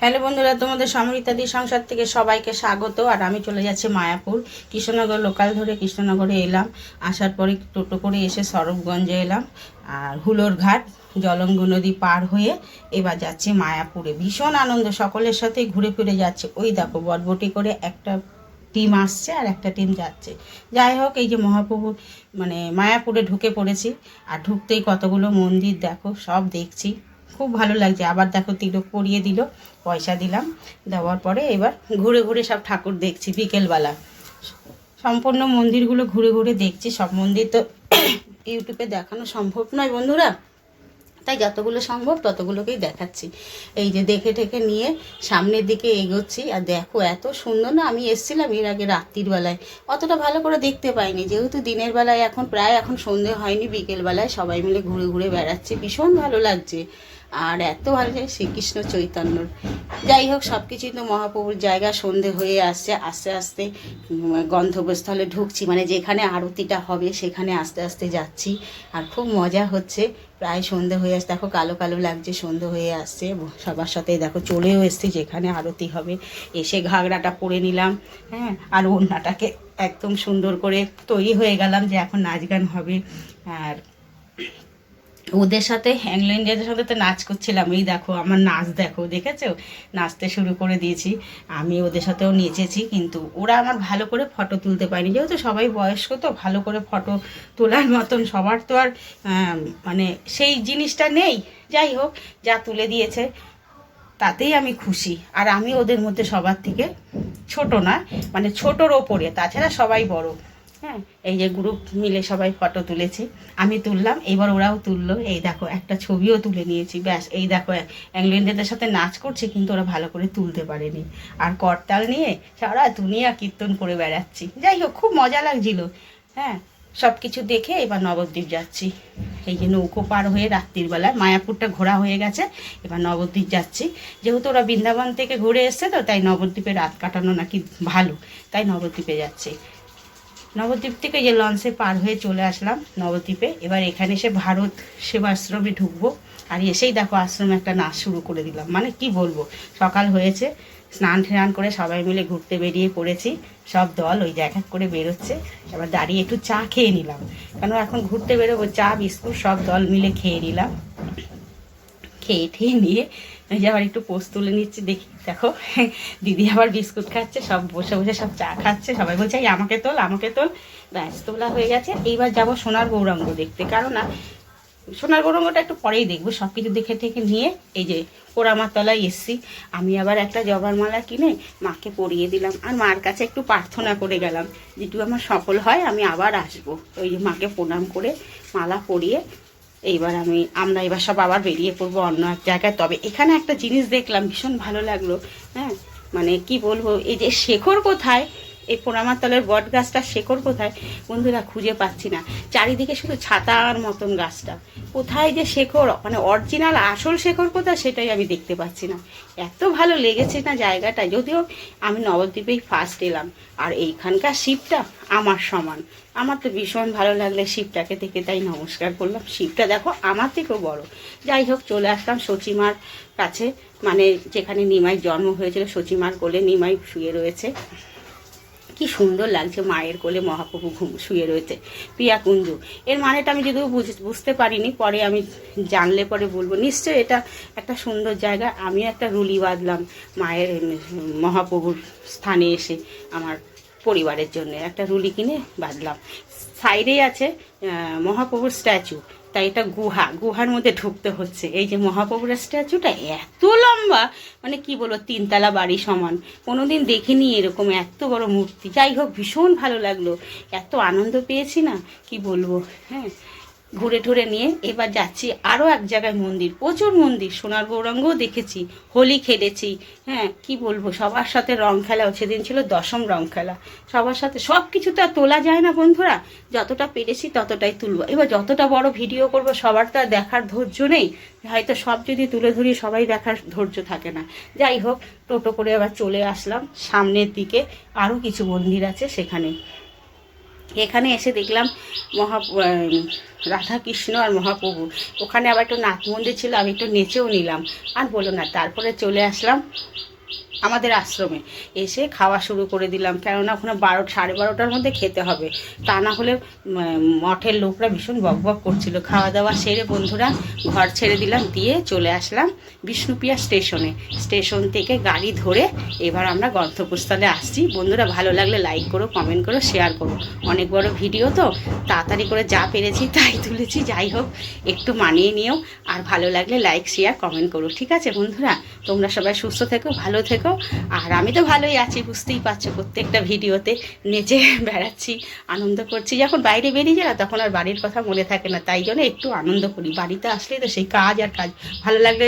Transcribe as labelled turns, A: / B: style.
A: Hello বন্ধুরা, তোমাদের সমৃদ্ধাদি সংসার থেকে সবাইকে স্বাগত। আর আমি চলে যাচ্ছি মায়াপুর। কৃষ্ণনগর লোকাল ধরে কৃষ্ণনগরে এলাম। আসার পরে টোটো করে এসে সরবগঞ্জে এলাম, আর হুলোর ঘাট জলঙ্গ নদী পার হয়ে এবার যাচ্ছি মায়াপুরে। ভীষণ আনন্দ, সকলের সাথেই ঘুরে ফিরে যাচ্ছে। ওই দেখো বটবটি করে একটা টিম আসছে আর একটা টিম যাচ্ছে। যাই হোক, এই যে মহাপ্রভু মায়াপুরে ঢুকে পড়েছি। আর ঢুকতেই কতগুলো মন্দির দেখো, সব দেখছি, খুব ভালো লাগছে। আবার দেখো তিলক পরিয়ে দিল, পয়সা দিলাম, দেওয়ার পরে এবার ঘুরে ঘুরে সব ঠাকুর দেখছি বিকেলবেলা। সম্পূর্ণ মন্দিরগুলো ঘুরে ঘুরে দেখছি। সব মন্দির তো ইউটিউবে দেখানো সম্ভব নয় বন্ধুরা, তাই যতগুলো সম্ভব ততগুলোকেই দেখাচ্ছি। এই যে দেখে ঠেকে নিয়ে সামনের দিকে এগোচ্ছি। আর দেখো এত সুন্দর না, আমি এসেছিলাম এর আগে রাত্রির বেলায়, অতটা ভালো করে দেখতে পাইনি, যেহেতু দিনের বেলায় এখন সন্ধে হয়নি, বিকেলবেলায় সবাই মিলে ঘুরে ঘুরে বেড়াচ্ছি, ভীষণ ভালো লাগছে। আর এত ভালো লাগে শ্রীকৃষ্ণ চৈতন্যর। যাই হোক, সব কিছুই তো মহাপ্রভুর জায়গা। সন্ধে হয়ে আসছে, আস্তে আস্তে গন্তব্যস্থলে ঢুকছি, যেখানে আরতিটা হবে সেখানে আস্তে আস্তে যাচ্ছি। আর খুব মজা হচ্ছে। প্রায় সন্ধে হয়ে আসছে, দেখো কালো কালো লাগছে, সন্ধে হয়ে আসছে। সবার সাথে দেখো চলেও এসছি যেখানে আরতি হবে। এসে ঘাগরাটা পরে নিলাম, হ্যাঁ, আর ওড়নাটাকে একদম সুন্দর করে তৈরি হয়ে গেলাম যে এখন নাচ গান হবে। আর ওদের সাথে অ্যাংলো ইন্ডিয়াদের সাথে তো নাচ করছিলাম। এই দেখো আমার নাচ, দেখো দেখেছো, নাচতে শুরু করে দিয়েছি। আমি ওদের সাথেও নেচেছি, কিন্তু ওরা আমার ভালো করে ফটো তুলতে পারেনি, যেহেতু সবাই বয়স্ক, তো ভালো করে ফটো তোলার মতন সবার তো আর সেই জিনিসটা নেই। যাই হোক, যা তুলে দিয়েছে তাতেই আমি খুশি। আর আমি ওদের মধ্যে সবার থেকে ছোট না, ছোটোর ওপরে, তাছাড়া সবাই বড়। হ্যাঁ, এই যে গ্রুপ মিলে সবাই ফটো তুলেছি, আমি তুললাম, এবার ওরাও তুললো। এই দেখো একটা ছবিও তুলে নিয়েছি, ব্যাস। এই দেখো ইংল্যান্ডের সাথে নাচ করছে, কিন্তু ওরা ভালো করে তুলতে পারেনি। আর করতাল নিয়ে সারা দুনিয়া কীর্তন করে বেড়াচ্ছি। যাই হোক, খুব মজা লাগছিল। হ্যাঁ, সব কিছু দেখে এবার নবদ্বীপ যাচ্ছি। এই যে নৌকো পার হয়ে রাত্রির বেলায় মায়াপুরটা ঘোরা হয়ে গেছে, এবার নবদ্বীপ যাচ্ছি। যেহেতু ওরা বৃন্দাবন থেকে ঘুরে এসছে, তো তাই নবদ্বীপে রাত কাটানো নাকি ভালো, তাই নবদ্বীপে যাচ্ছি। নবদ্বীপ থেকে যে লঞ্চে পার হয়ে চলে আসলাম নবদ্বীপে। এবার এখানে এসে ভারত সেবাশ্রমে ঢুকবো। আর এসেই দেখো আশ্রমে একটা নাচ শুরু করে দিলাম। কি বলবো, সকাল হয়েছে, স্নান ঠেনান করে সবাই মিলে ঘুরতে বেরিয়ে পড়েছি। সব দল ওই যে এক এক করে বেরোচ্ছে। এবার দাঁড়িয়ে একটু চা খেয়ে নিলাম, কেন এখন ঘুরতে বেরোবো। চা বিস্কুট সব দল মিলে খেয়ে নিলাম। খেয়ে ঠেয়ে নিয়ে যে আবার একটু পোস্ট তুলে নিচ্ছি। দেখি দেখো দিদি আবার বিস্কুট খাচ্ছে, সব বসে বসে সব চা খাচ্ছে। সবাই বলছে এই আমাকে তোল, আমাকে তোল। ব্যাস, তোলা হয়ে গেছে। এইবার যাবো সোনার গৌরাঙ্গ দেখতে, কারণ সোনার গৌরাঙ্গটা একটু পরেই দেখবো। সব কিছু দেখে ঠেকে নিয়ে এই যে পোড়ামার তলায় এসছি। আমি আবার একটা জবার মালা কিনে মাকে পরিয়ে দিলাম, আর মার কাছে একটু প্রার্থনা করে গেলাম, যেটু আমার সফল হয় আমি আবার আসবো। ওই যে মাকে প্রণাম করে মালা পরিয়ে আমরা এবার সব আবার বেরিয়ে পড়বো অন্য এক জায়গায়। তবে এখানে একটা জিনিস দেখলাম, ভীষণ ভালো লাগলো। হ্যাঁ, কি বলবো, এই যে শেখর কোথায়, এই পোড়ামাতলের বট গাছটার শেকড় কোথায় বন্ধুরা খুঁজে পাচ্ছি না। চারিদিকে শুধু ছাতার মতন গাছটা, কোথায় যে শেকড়, অরিজিনাল আসল শেকড় কোথায় সেটাই আমি দেখতে পাচ্ছি না। এত ভালো লেগেছে না জায়গাটা। যদিও আমি নবদ্বীপেই ফার্স্ট এলাম, আর এইখানকার শিবটা আমার সমান। আমার তো ভীষণ ভালো লাগলে শিবটাকে দেখে, তাই নমস্কার করলাম। শিবটা দেখো আমার থেকেও বড়। যাই হোক, চলে আসলাম সচিমার কাছে, যেখানে নিমাই জন্ম হয়েছিল। সচিমার কোলে নিমাই শুয়ে রয়েছে, কি সুন্দর লাগছে। মায়ের কোলে মহাপ্রভু শুয়ে রয়েছে। প্রিয়াকুঞ্জ এর মানেটা আমি যদিও বুঝতে পারিনি, পরে আমি জানলে পরে বলবো। নিশ্চয় এটা একটা সুন্দর জায়গা। আমি একটা রুলি বাঁধলাম মায়ের মহাপ্রভুর স্থানে এসে, আমার পরিবারের জন্য একটা রুলি কিনে বাঁধলাম। সাইডেই আছে মহাপ্রভুর স্ট্যাচু, তাই এটা গুহার মধ্যে ঢুকতে হচ্ছে। এই যে মহাপ্রভুর স্ট্যাচুটা এত লম্বা, কি বলবো, 3 তলা বাড়ি সমান। কোনোদিন দেখিনি এরকম এত বড় মূর্তি। যাই হোক, ভীষণ ভালো লাগলো, এত আনন্দ পেয়েছি না, কি বলবো। হ্যাঁ, ঘুরে টুরে নিয়ে এবার যাচ্ছি আরও এক জায়গায় মন্দির, প্রচুর মন্দির। সোনার গৌরাঙ্গও দেখেছি, হোলি খেলেছি। হ্যাঁ, কি বলবো, সবার সাথে রং খেলাও, সেদিন ছিল 10ম রং খেলা। সবার সাথে সব কিছু তো আর তোলা যায় না বন্ধুরা, যতটা পেরেছি ততটাই তুলবো। এবার যতটা বড় ভিডিও করব, সবার তো আর দেখার ধৈর্য নেই, হয়তো সব যদি তুলে ধরি সবাই দেখার ধৈর্য থাকে না। যাই হোক, টোটো করে আবার চলে আসলাম সামনের দিকে। আরও কিছু মন্দির আছে সেখানে। এখানে এসে দেখলাম রাধা কৃষ্ণ আর মহাপ্রভু, ওখানে আবার একটু নাট মন্দির ছিল, আমি একটু নেচেও নিলাম। আর বলো না, তারপরে চলে আসলাম আমাদের আশ্রমে, এসে খাওয়া শুরু করে দিলাম, কেননা ওখানে 12-12:30টার মধ্যে খেতে হবে, তা না হলে মঠের লোকরা ভীষণ বকবক করছিল। খাওয়া দাওয়া সেরে বন্ধুরা ঘর ছেড়ে দিলাম, দিয়ে চলে আসলাম বিষ্ণুপ্রিয়া স্টেশনে। স্টেশন থেকে গাড়ি ধরে এবার আমরা গন্তব্যস্থলে আসছি। বন্ধুরা ভালো লাগলে লাইক করো, কমেন্ট করো, শেয়ার করো। অনেক বড় ভিডিও তো, তাড়াতাড়ি করে যা পেরেছি তাই তুলেছি। যাই হোক, একটু মানিয়ে নিও, আর ভালো লাগলে লাইক শেয়ার কমেন্ট করো। ঠিক আছে বন্ধুরা, তোমরা সবাই সুস্থ থেকো, ভালো থেকো। আর আমি তো ভালোই আছি, বুঝতেই পারছো, প্রত্যেকটা ভিডিওতে নেচে বেড়াচ্ছি, আনন্দ করছি। যখন বাইরে বেরিয়ে যায় তখন আর বাড়ির কথা মনে থাকে না, তাই জন্য একটু আনন্দ করি। বাড়িতে আসলে তো সেই কাজ আর কাজ। ভালো লাগলে